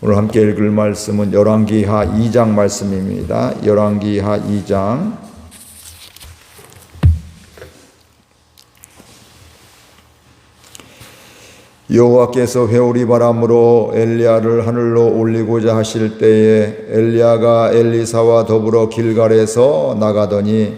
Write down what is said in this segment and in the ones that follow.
오늘 함께 읽을 말씀은 열왕기하 2장 말씀입니다. 열왕기하 2장 여호와께서 회오리 바람으로 엘리야를 하늘로 올리고자 하실 때에 엘리야가 엘리사와 더불어 길갈에서 나가더니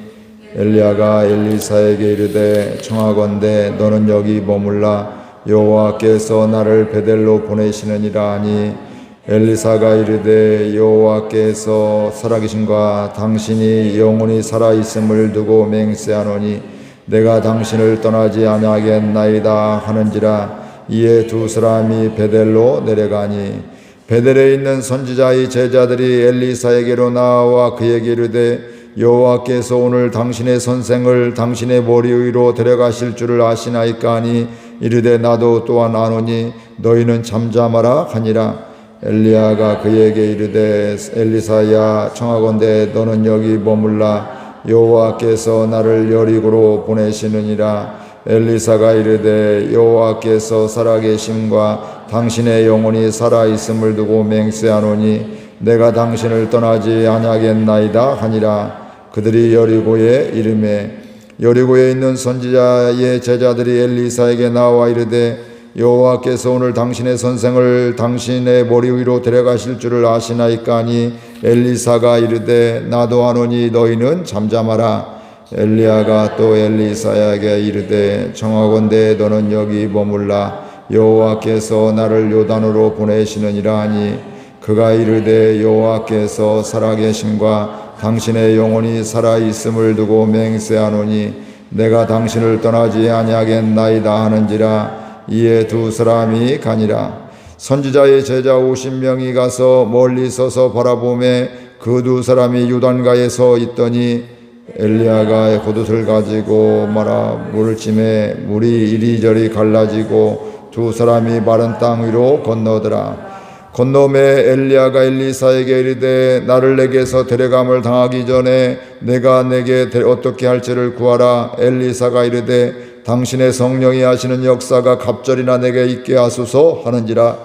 엘리야가 엘리사에게 이르되 청하건대 너는 여기 머물라 여호와께서 나를 베델로 보내시느니라 하니 엘리사가 이르되 여호와께서 살아계신과 당신이 영원히 살아있음을 두고 맹세하노니 내가 당신을 떠나지 아니하겠나이다 하는지라. 이에 두 사람이 베델로 내려가니 베델에 있는 선지자의 제자들이 엘리사에게로 나와 그에게 이르되 여호와께서 오늘 당신의 선생을 당신의 머리 위로 데려가실 줄을 아시나이까 하니 이르되 나도 또한 아노니 너희는 잠잠하라 하니라. 엘리야가 그에게 이르되 엘리사야 청하건대 너는 여기 머물라 여호와께서 나를 여리고로 보내시느니라. 엘리사가 이르되 여호와께서 살아계심과 당신의 영혼이 살아있음을 두고 맹세하노니 내가 당신을 떠나지 아니하겠나이다 하니라. 그들이 여리고에 이르매 여리고에 있는 선지자의 제자들이 엘리사에게 나와 이르되 여호와께서 오늘 당신의 선생을 당신의 머리 위로 데려가실 줄을 아시나이까 하니 엘리사가 이르되 나도 아노니 너희는 잠잠하라. 엘리야가 또 엘리사에게 이르되 청하건대 너는 여기 머물라 여호와께서 나를 요단으로 보내시느니라 하니 그가 이르되 여호와께서 살아계심과 당신의 영혼이 살아있음을 두고 맹세하노니 내가 당신을 떠나지 아니하겠나이다 하는지라. 이에 두 사람이 가니라. 선지자의 제자 50명이 가서 멀리 서서 바라보매 그 두 사람이 요단가에 서 있더니 엘리야가 겉옷을 가지고 말아 물을 치매 물이 이리저리 갈라지고 두 사람이 마른 땅 위로 건너더라. 건너매 엘리야가 엘리사에게 이르되 나를 내게서 데려감을 당하기 전에 내가 내게 어떻게 할지를 구하라. 엘리사가 이르되 당신의 성령이 하시는 역사가 갑절이나 내게 있게 하소서 하는지라.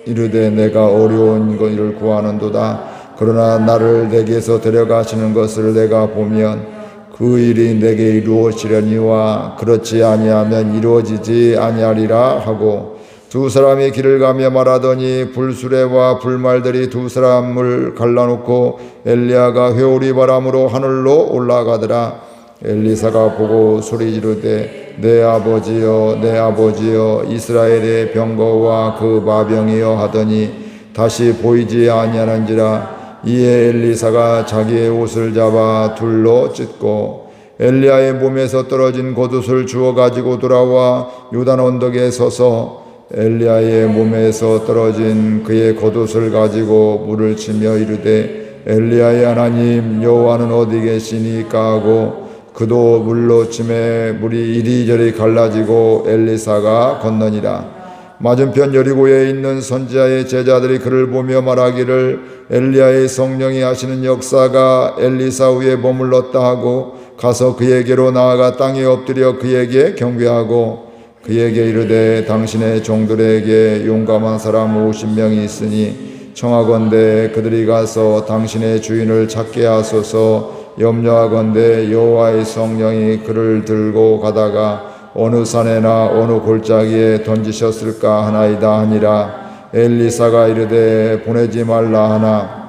이르되 내가 어려운 것을 구하는도다. 그러나 나를 내게서 데려가시는 것을 내가 보면 그 일이 내게 이루어지려니와 그렇지 아니하면 이루어지지 아니하리라 하고 두 사람이 길을 가며 말하더니 불수레와 불말들이 두 사람을 갈라놓고 엘리야가 회오리 바람으로 하늘로 올라가더라. 엘리사가 보고 소리 지르되 내 아버지여 내 아버지여 이스라엘의 병거와 그 마병이여 하더니 다시 보이지 아니하는지라. 이에 엘리사가 자기의 옷을 잡아 둘로 찢고 엘리야의 몸에서 떨어진 겉옷을 주워 가지고 돌아와 요단 언덕에 서서 엘리야의 몸에서 떨어진 그의 겉옷을 가지고 물을 치며 이르되 엘리야의 하나님 여호와는 어디 계시니까 하고 그도 물로 치매 물이 이리저리 갈라지고 엘리사가 건너니라. 맞은편 여리고에 있는 선지자의 제자들이 그를 보며 말하기를 엘리야의 성령이 하시는 역사가 엘리사 위에 머물렀다 하고 가서 그에게로 나아가 땅에 엎드려 그에게 경배하고 그에게 이르되 당신의 종들에게 용감한 사람 50명이 있으니 청하건대 그들이 가서 당신의 주인을 찾게 하소서. 염려하건대 여호와의 성령이 그를 들고 가다가 어느 산에나 어느 골짜기에 던지셨을까 하나이다 하니라. 엘리사가 이르되 보내지 말라 하나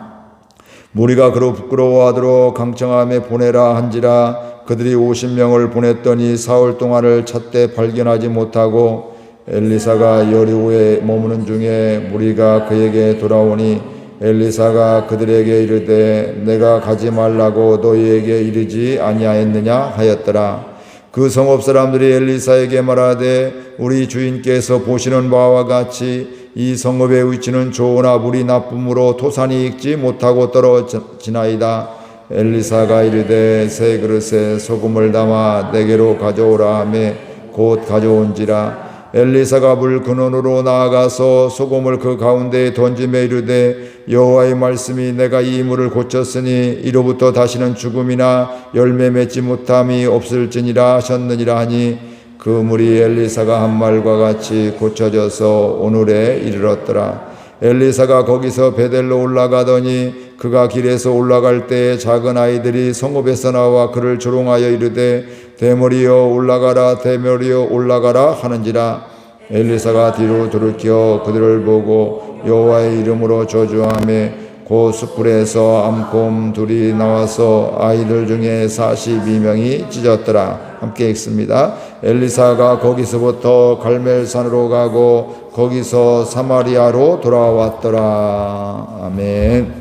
무리가 그로 부끄러워하도록 강청함에 보내라 한지라. 그들이 50명을 보냈더니 사흘 동안을 찾되 발견하지 못하고 엘리사가 여리고에 머무는 중에 무리가 그에게 돌아오니 엘리사가 그들에게 이르되 내가 가지 말라고 너희에게 이르지 아니하였느냐 하였더라. 그 성읍 사람들이 엘리사에게 말하되 우리 주인께서 보시는 바와 같이 이 성읍의 위치는 좋으나 물이 나쁨으로 토산이 익지 못하고 떨어지나이다. 엘리사가 이르되 새 그릇에 소금을 담아 내게로 가져오라 하매 곧 가져온지라. 엘리사가 물 근원으로 나아가서 소금을 그 가운데에 던지며 이르되 여호와의 말씀이 내가 이 물을 고쳤으니 이로부터 다시는 죽음이나 열매 맺지 못함이 없을지니라 하셨느니라 하니 그 물이 엘리사가 한 말과 같이 고쳐져서 오늘에 이르렀더라. 엘리사가 거기서 베델로 올라가더니 그가 길에서 올라갈 때에 작은 아이들이 성읍에서 나와 그를 조롱하여 이르되 대머리여 올라가라 대머리여 올라가라 하는지라. 엘리사가 뒤로 돌이켜 그들을 보고 여호와의 이름으로 저주하며 그 숯불에서 암곰 둘이 나와서 아이들 중에 42명이 찢었더라. 함께 읽습니다. 엘리사가 거기서부터 갈멜산으로 가고 거기서 사마리아로 돌아왔더라. 아멘.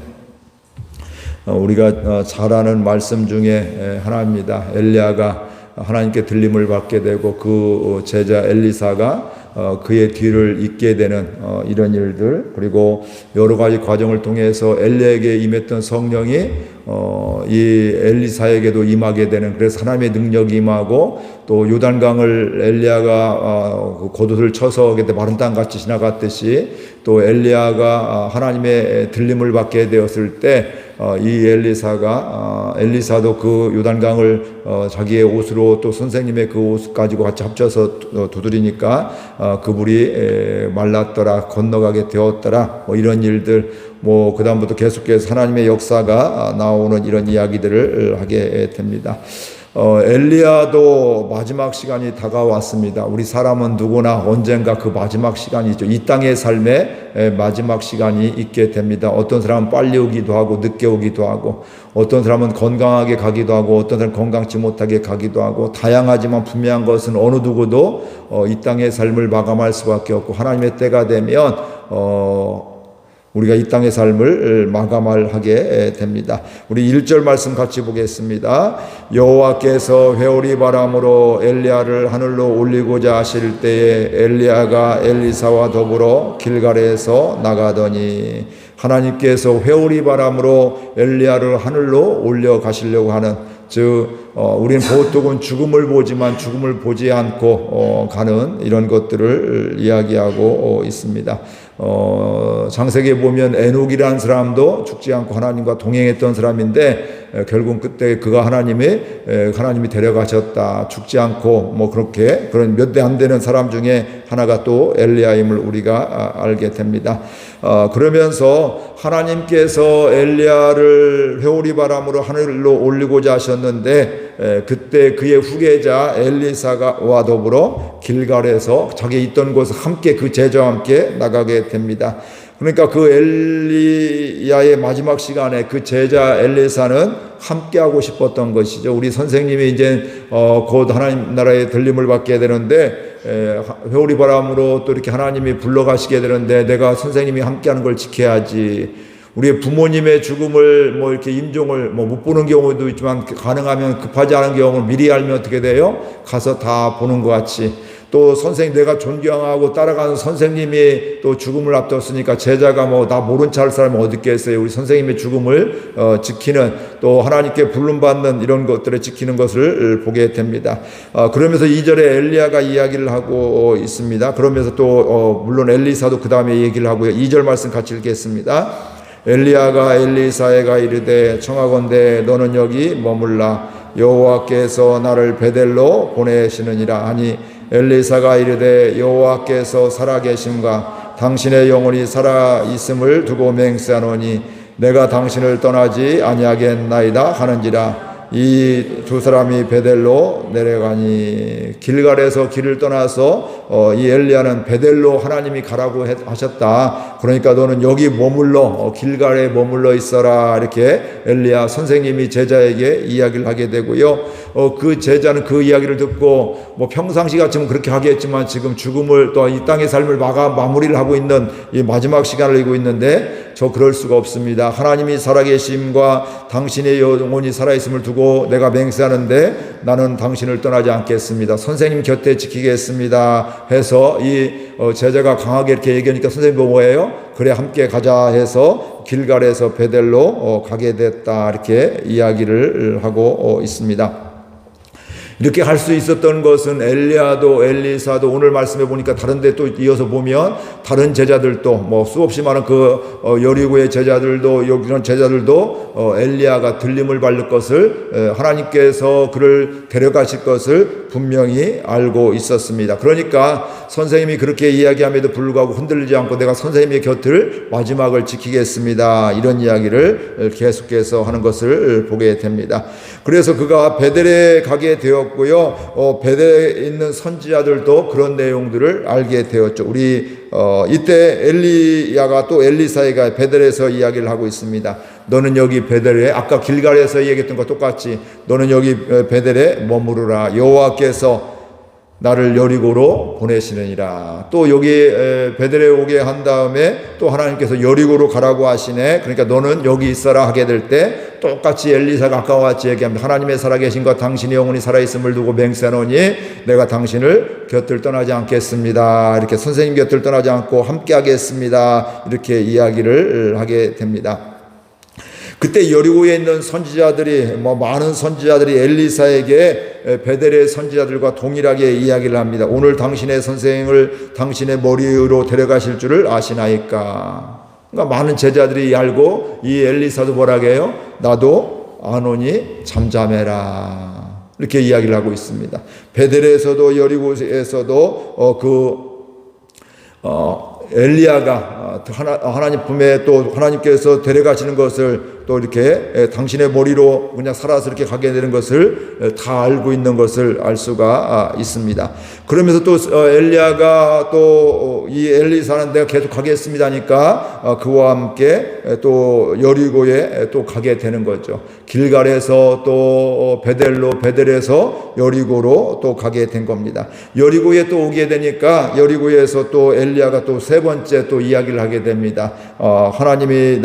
우리가 잘 아는 말씀 중에 하나입니다. 엘리야가 하나님께 들림을 받게 되고 그 제자 엘리사가 그의 뒤를 잇게 되는 이런 일들, 그리고 여러 가지 과정을 통해서 엘리야에게 임했던 성령이 이 엘리사에게도 임하게 되는, 그래서 하나님의 능력이 임하고 또 요단강을 엘리야가 겉옷을 쳐서 마른 땅같이 지나갔듯이 또 엘리야가 하나님의 들림을 받게 되었을 때 이 엘리사도 그 요단강을 자기의 옷으로 또 선생님의 그 옷 가지고 같이 합쳐서 두드리니까 그 물이 말랐더라, 건너가게 되었더라, 이런 일들, 그 다음부터 계속해서 하나님의 역사가 나오는 이런 이야기들을 하게 됩니다. 엘리야도 마지막 시간이 다가왔습니다. 우리 사람은 누구나 언젠가 그 마지막 시간이 있죠. 이 땅의 삶에 마지막 시간이 있게 됩니다. 어떤 사람은 빨리 오기도 하고 늦게 오기도 하고, 어떤 사람은 건강하게 가기도 하고, 어떤 사람은 건강치 못하게 가기도 하고, 다양하지만 분명한 것은 어느 누구도 이 땅의 삶을 마감할 수밖에 없고, 하나님의 때가 되면 우리가 이 땅의 삶을 마감하게 됩니다. 우리 1절 말씀 같이 보겠습니다. 여호와께서 회오리 바람으로 엘리야를 하늘로 올리고자 하실 때에 엘리야가 엘리사와 더불어 길갈에서 나가더니, 하나님께서 회오리 바람으로 엘리야를 하늘로 올려 가시려고 하는, 즉 우리는 보통은 죽음을 보지만 죽음을 보지 않고 가는 이런 것들을 이야기하고 있습니다. 창세기에 보면 에녹이라는 사람도 죽지 않고 하나님과 동행했던 사람인데 결국 그때 그가 하나님이 데려가셨다, 죽지 않고 그렇게 그런 몇 대 안 되는 사람 중에 하나가 또 엘리야임을 우리가 알게 됩니다. 그러면서 하나님께서 엘리야를 회오리 바람으로 하늘로 올리고자 하셨는데 그때 그의 후계자 엘리사와 더불어 길갈에서 자기 있던 곳에 함께 그 제자와 함께 나가게 됩니다. 그러니까 그 엘리야의 마지막 시간에 그 제자 엘리사는 함께하고 싶었던 것이죠. 우리 선생님이 이제 곧 하나님 나라의 들림을 받게 되는데 회오리 바람으로 또 이렇게 하나님이 불러가시게 되는데 내가 선생님이 함께하는 걸 지켜야지. 우리의 부모님의 죽음을 이렇게 임종을 못 보는 경우도 있지만 가능하면 급하지 않은 경우는 미리 알면 어떻게 돼요? 가서 다 보는 것 같이. 또 선생님, 내가 존경하고 따라가는 선생님이 또 죽음을 앞뒀으니까 제자가 나 모른 체 할 사람이 어디 있겠어요. 우리 선생님의 죽음을 지키는, 또 하나님께 부름받는 이런 것들을 지키는 것을 보게 됩니다. 그러면서 2절에 엘리야가 이야기를 하고 있습니다. 그러면서 또 물론 엘리사도 그 다음에 얘기를 하고요. 2절 말씀 같이 읽겠습니다. 엘리야가 엘리사에게 이르되 청하건대 너는 여기 머물라, 여호와께서 나를 베델로 보내시느니라 하니, 엘리사가 이르되 여호와께서 살아계심과 당신의 영혼이 살아있음을 두고 맹세하노니 내가 당신을 떠나지 아니하겠나이다 하는지라. 이 두 사람이 베델로 내려가니, 길갈에서 길을 떠나서 이 엘리야는 베델로 하나님이 가라고 하셨다. 그러니까 너는 여기 머물러, 길갈에 머물러 있어라, 이렇게 엘리야 선생님이 제자에게 이야기를 하게 되고요. 그 제자는 그 이야기를 듣고 평상시 같으면 그렇게 하겠지만 지금 죽음을, 또 이 땅의 삶을 마무리를 하고 있는 이 마지막 시간을 이고 있는데 그럴 수가 없습니다. 하나님이 살아계심과 당신의 영혼이 살아있음을 두고 내가 맹세하는데 나는 당신을 떠나지 않겠습니다. 선생님 곁에 지키겠습니다 해서 이 제자가 강하게 이렇게 얘기하니까 선생님도 뭐예요? 그래 함께 가자 해서 길갈에서 베델로 가게 됐다, 이렇게 이야기를 하고 있습니다. 이렇게 할 수 있었던 것은 엘리야도 엘리사도 오늘 말씀해 보니까 다른 데 또 이어서 보면 다른 제자들도 뭐 수없이 많은 여리고의 제자들도 이런 제자들도 엘리야가 들림을 받을 것을 하나님께서 그를 데려가실 것을 분명히 알고 있었습니다. 그러니까 선생님이 그렇게 이야기함에도 불구하고 흔들리지 않고 내가 선생님의 곁을 마지막을 지키겠습니다. 이런 이야기를 계속해서 하는 것을 보게 됩니다. 그래서 그가 베델에 가게 되었고요. 베델에 있는 선지자들도 그런 내용들을 알게 되었죠. 우리 이때 엘리야가 또 엘리사가 베델에서 이야기를 하고 있습니다. 너는 여기 베델에 아까 길갈에서 얘기했던 것 똑같이 너는 여기 베델에 머무르라. 여호와께서 나를 여리고로 보내시느니라. 또 여기 베델에 오게 한 다음에 또 하나님께서 여리고로 가라고 하시네. 그러니까 너는 여기 있어라 하게 될 때 똑같이 엘리사가 아까와 같이 얘기합니다. 하나님의 살아계신 것 당신의 영혼이 살아있음을 두고 맹세하노니 내가 당신을 곁을 떠나지 않겠습니다. 이렇게 선생님 곁을 떠나지 않고 함께 하겠습니다. 이렇게 이야기를 하게 됩니다. 그때 여리고에 있는 선지자들이 많은 선지자들이 엘리사에게 베델의 선지자들과 동일하게 이야기를 합니다. 오늘 당신의 선생을 당신의 머리 위로 데려가실 줄을 아시나이까. 그러니까 많은 제자들이 알고 이 엘리사도 뭐라고 해요? 나도 아노니 잠잠해라. 이렇게 이야기를 하고 있습니다. 베델에서도 여리고에서도 엘리야가 하나님 품에 또 하나님께서 데려가시는 것을 또 이렇게 당신의 머리로 그냥 살아서 이렇게 가게 되는 것을 다 알고 있는 것을 알 수가 있습니다. 그러면서 또 엘리야가 또 이 엘리사는 내가 계속 가겠습니다 하니까 그와 함께 또 여리고에 또 가게 되는 거죠. 길갈에서 또 베델에서 여리고로 또 가게 된 겁니다. 여리고에 또 오게 되니까 여리고에서 또 엘리야가 또 세 번째 또 이야기를 하게 됩니다. 하나님이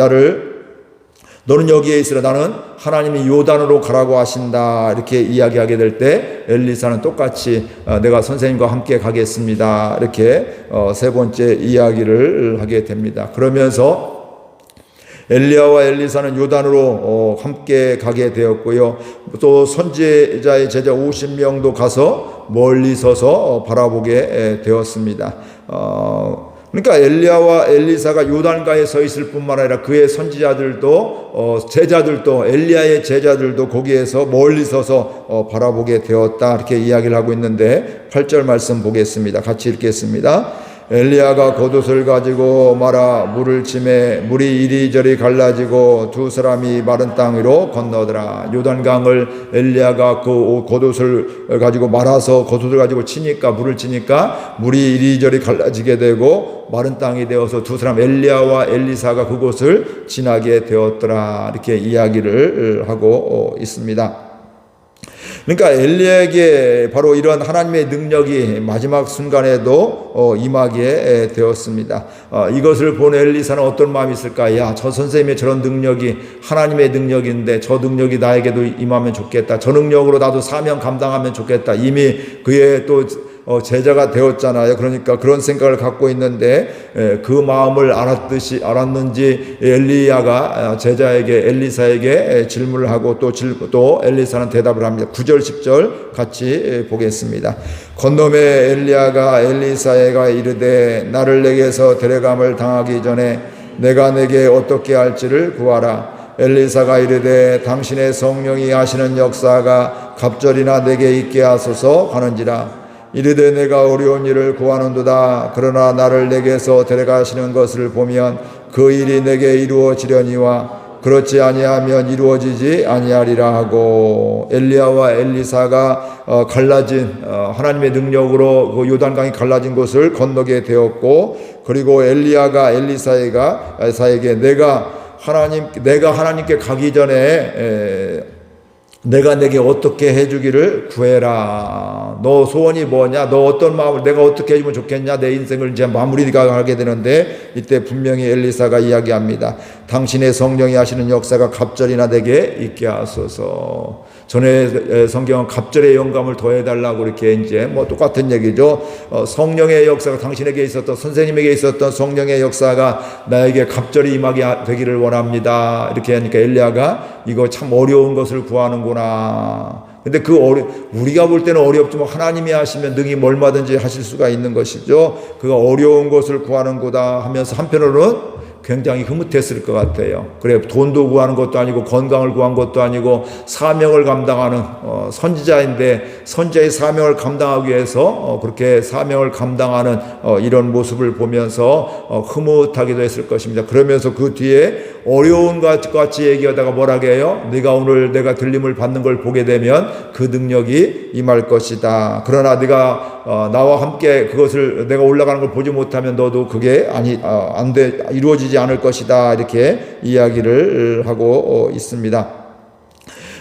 너는 여기에 있으라. 나는 하나님이 요단으로 가라고 하신다. 이렇게 이야기하게 될 때 엘리사는 똑같이 내가 선생님과 함께 가겠습니다. 이렇게 세 번째 이야기를 하게 됩니다. 그러면서 엘리야와 엘리사는 요단으로 함께 가게 되었고요. 또 선지자의 제자 50명도 가서 멀리 서서 바라보게 되었습니다. 그러니까 엘리야와 엘리사가 요단가에 서 있을 뿐만 아니라 그의 선지자들도 제자들도 엘리야의 제자들도 거기에서 멀리 서서 바라보게 되었다. 이렇게 이야기를 하고 있는데 8절 말씀 보겠습니다. 같이 읽겠습니다. 엘리야가 겉옷을 가지고 말아 물을 치매 물이 이리저리 갈라지고 두 사람이 마른 땅 위로 건너더라. 요단강을 엘리야가 그 겉옷을 가지고 말아서 겉옷을 가지고 치니까 물을 치니까 물이 이리저리 갈라지게 되고 마른 땅이 되어서 두 사람 엘리야와 엘리사가 그곳을 지나게 되었더라. 이렇게 이야기를 하고 있습니다. 그러니까 엘리야에게 바로 이런 하나님의 능력이 마지막 순간에도 임하게 되었습니다. 이것을 본 엘리사는 어떤 마음이 있을까? 야, 저 선생님의 저런 능력이 하나님의 능력인데 저 능력이 나에게도 임하면 좋겠다. 저 능력으로 나도 사명 감당하면 좋겠다. 이미 그의 또 제자가 되었잖아요. 그러니까 그런 생각을 갖고 있는데 그 마음을 알았는지 엘리야가 제자에게 엘리사에게 질문을 하고 또 엘리사는 대답을 합니다. 9절 10절 같이 보겠습니다. 건너매 엘리야가 엘리사에게 이르되 나를 내게서 데려감을 당하기 전에 내가 내게 어떻게 할지를 구하라. 엘리사가 이르되 당신의 성령이 하시는 역사가 갑절이나 내게 있게 하소서 하는지라. 이르되 내가 어려운 일을 구하는도다. 그러나 나를 내게서 데려가시는 것을 보면 그 일이 내게 이루어지려니와 그렇지 아니하면 이루어지지 아니하리라 하고 엘리야와 엘리사가 갈라진 하나님의 능력으로 그 요단강이 갈라진 곳을 건너게 되었고 그리고 엘리야가 엘리사에게 내가 하나님께 가기 전에 내가 내게 어떻게 해주기를 구해라. 너 소원이 뭐냐? 너 어떤 마음을 내가 어떻게 해주면 좋겠냐? 내 인생을 이제 마무리가 하게 되는데 이때 분명히 엘리사가 이야기합니다. 당신의 성령이 하시는 역사가 갑절이나 내게 있게 하소서. 전에 성경은 갑절의 영감을 더해달라고 이렇게 이제 똑같은 얘기죠. 성령의 역사가 당신에게 있었던 선생님에게 있었던 성령의 역사가 나에게 갑절이 임하게 되기를 원합니다. 이렇게 하니까 엘리야가 이거 참 어려운 것을 구하는구나. 근데 우리가 볼 때는 어렵지만 하나님이 하시면 능히 얼마든지 하실 수가 있는 것이죠. 그가 어려운 것을 구하는 거다 하면서 한편으로는 굉장히 흐뭇했을 것 같아요. 그래, 돈도 구하는 것도 아니고 건강을 구한 것도 아니고 사명을 감당하는 선지자인데 선지자의 사명을 감당하기 위해서 그렇게 사명을 감당하는 이런 모습을 보면서 흐뭇하기도 했을 것입니다. 그러면서 그 뒤에 어려운 것 같이 얘기하다가 뭐라고 해요? 네가 오늘 내가 들림을 받는 걸 보게 되면 그 능력이 임할 것이다. 그러나 네가 나와 함께 그것을 내가 올라가는 걸 보지 못하면 너도 그게 안 돼, 이루어지지 않을 것이다. 이렇게 이야기를 하고 있습니다.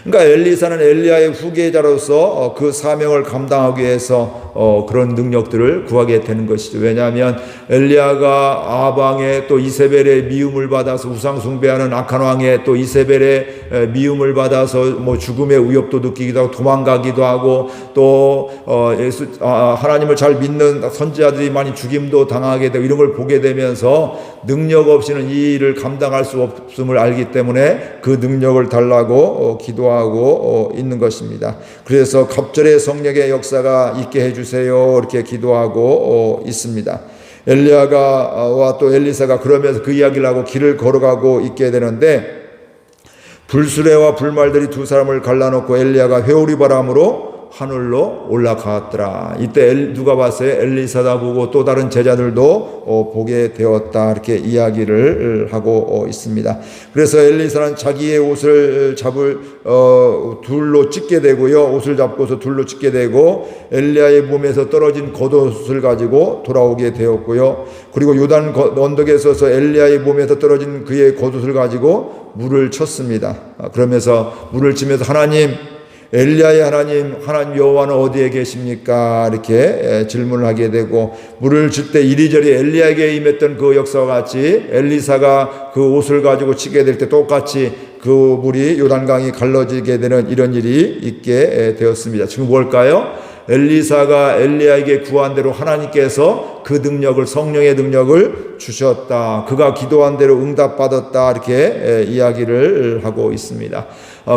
그러니까 엘리사는 엘리야의 후계자로서 그 사명을 감당하기 위해서 그런 능력들을 구하게 되는 것이죠. 왜냐하면 엘리야가 아방의 또 이세벨의 미움을 받아서 우상 숭배하는 악한 왕의 또 이세벨의 미움을 받아서 뭐 죽음의 위협도 느끼기도 하고 도망가기도 하고 또 하나님을 잘 믿는 선지자들이 많이 죽임도 당하게 되고 이런 걸 보게 되면서 능력 없이는 이 일을 감당할 수 없음을 알기 때문에 그 능력을 달라고 기도하고 있는 것입니다. 그래서 갑절의 성령의 역사가 있게 해주세요 이렇게 기도하고 있습니다. 엘리야와 또 엘리사가 그러면서 그 이야기를 하고 길을 걸어가고 있게 되는데 불수레와 불말들이 두 사람을 갈라놓고 엘리야가 회오리 바람으로 하늘로 올라갔더라. 이때 누가 봤어요? 엘리사다 보고 또 다른 제자들도 보게 되었다. 이렇게 이야기를 하고 있습니다. 그래서 엘리사는 자기의 옷을 둘로 찢게 되고요. 옷을 잡고서 둘로 찢게 되고 엘리야의 몸에서 떨어진 겉옷을 가지고 돌아오게 되었고요. 그리고 요단 언덕에 서서 엘리야의 몸에서 떨어진 그의 겉옷을 가지고 물을 쳤습니다. 그러면서 물을 치면서 하나님 엘리야의 하나님 여호와는 어디에 계십니까? 이렇게 질문을 하게 되고 물을 줄 때 이리저리 엘리야에게 임했던 그 역사와 같이 엘리사가 그 옷을 가지고 치게 될 때 똑같이 그 물이 요단강이 갈라지게 되는 이런 일이 있게 되었습니다. 지금 뭘까요? 엘리사가 엘리야에게 구한 대로 하나님께서 그 능력을 성령의 능력을 주셨다. 그가 기도한 대로 응답받았다. 이렇게 이야기를 하고 있습니다.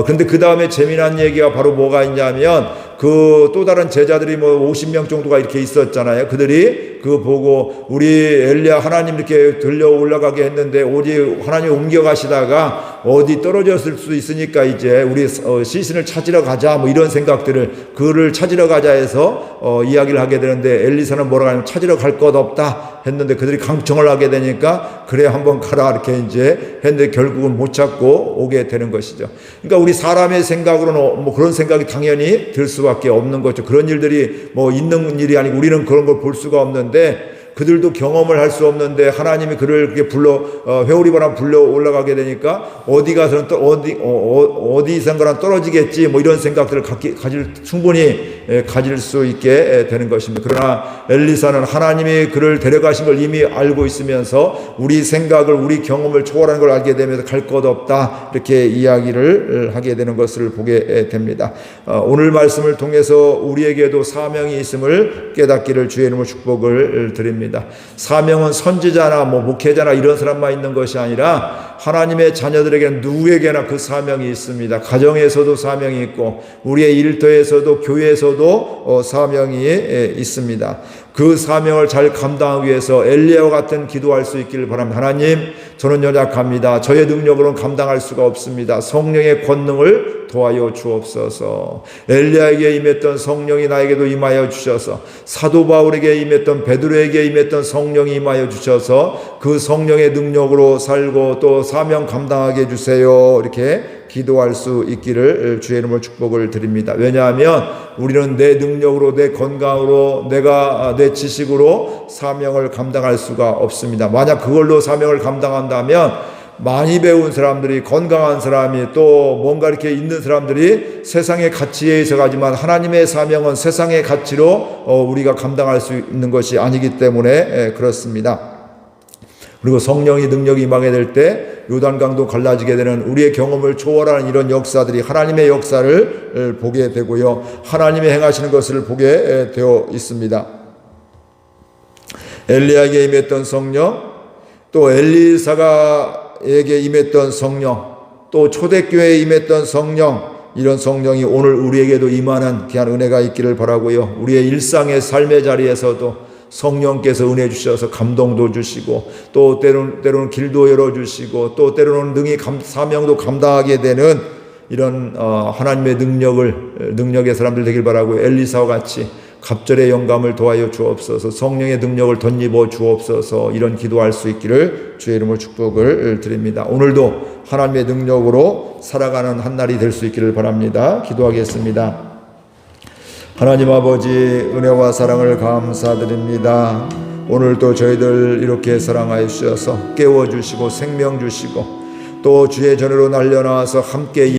그런데 그 다음에 재미난 얘기가 바로 뭐가 있냐면 그 또 다른 제자들이 뭐 50명 정도가 이렇게 있었잖아요. 그들이 그거 보고 우리 엘리야 하나님 이렇게 들려 올라가게 했는데 어디 하나님 옮겨가시다가 어디 떨어졌을 수 있으니까 이제 우리 시신을 찾으러 가자 뭐 이런 생각들을 그를 찾으러 가자 해서 이야기를 하게 되는데 엘리사는 뭐라고 하냐면 찾으러 갈 것 없다 했는데 그들이 강청을 하게 되니까 그래 한번 가라 이렇게 이제 했는데 결국은 못 찾고 오게 되는 것이죠. 그러니까 우리 사람의 생각으로는 뭐 그런 생각이 당연히 들 수밖에 없는 거죠. 그런 일들이 뭐 있는 일이 아니고 우리는 그런 걸 볼 수가 없는데 그들도 경험을 할 수 없는데 하나님이 그를 그렇게 회오리바람 불러 올라가게 되니까 어디 가서는 어디선가는 떨어지겠지 뭐 이런 생각들을 충분히 가질 수 있게 되는 것입니다. 그러나 엘리사는 하나님이 그를 데려가신 걸 이미 알고 있으면서 우리 생각을 우리 경험을 초월하는 걸 알게 되면서 갈 것 없다 이렇게 이야기를 하게 되는 것을 보게 됩니다. 오늘 말씀을 통해서 우리에게도 사명이 있음을 깨닫기를 주의 이름으로 축복을 드립니다. 사명은 선지자나 뭐 목회자나 이런 사람만 있는 것이 아니라 하나님의 자녀들에게는 누구에게나 그 사명이 있습니다. 가정에서도 사명이 있고 우리의 일터에서도 교회에서도 사명이 있습니다. 그 사명을 잘 감당하기 위해서 엘리야와 같은 기도할 수 있기를 바랍니다. 하나님 저는 연약합니다. 저의 능력으로는 감당할 수가 없습니다. 성령의 권능을 도와여 주옵소서. 엘리야에게 임했던 성령이 나에게도 임하여 주셔서 사도 바울에게 임했던 베드로에게 임했던 성령이 임하여 주셔서 그 성령의 능력으로 살고 또 사명 감당하게 해주세요. 이렇게 기도할 수 있기를 주의 이름으로 축복을 드립니다. 왜냐하면 우리는 내 능력으로 내 건강으로 내 지식으로 사명을 감당할 수가 없습니다. 만약 그걸로 사명을 감당한다면 많이 배운 사람들이 건강한 사람이 또 뭔가 이렇게 있는 사람들이 세상의 가치에 있어 가지만 하나님의 사명은 세상의 가치로 우리가 감당할 수 있는 것이 아니기 때문에 그렇습니다. 그리고 성령의 능력이 임하게 될 때 요단강도 갈라지게 되는 우리의 경험을 초월하는 이런 역사들이 하나님의 역사를 보게 되고요. 하나님의 행하시는 것을 보게 되어 있습니다. 엘리야에게 임했던 성령, 또 엘리사가에게 임했던 성령, 또 초대교회에 임했던 성령, 이런 성령이 오늘 우리에게도 임하는 귀한 은혜가 있기를 바라고요. 우리의 일상의 삶의 자리에서도 성령께서 은혜 주셔서 감동도 주시고 또 때로는 길도 열어주시고 또 때로는 능히 사명도 감당하게 되는 이런 하나님의 능력의 사람들 되길 바라고요. 엘리사와 같이 갑절의 영감을 도하여 주옵소서. 성령의 능력을 덧입어 주옵소서. 이런 기도할 수 있기를 주의 이름으로 축복을 드립니다. 오늘도 하나님의 능력으로 살아가는 한 날이 될 수 있기를 바랍니다. 기도하겠습니다. 하나님 아버지, 은혜와 사랑을 감사드립니다. 오늘도 저희들 이렇게 사랑하여 주셔서 깨워주시고 생명 주시고 또 주의 전으로 날려나와서 함께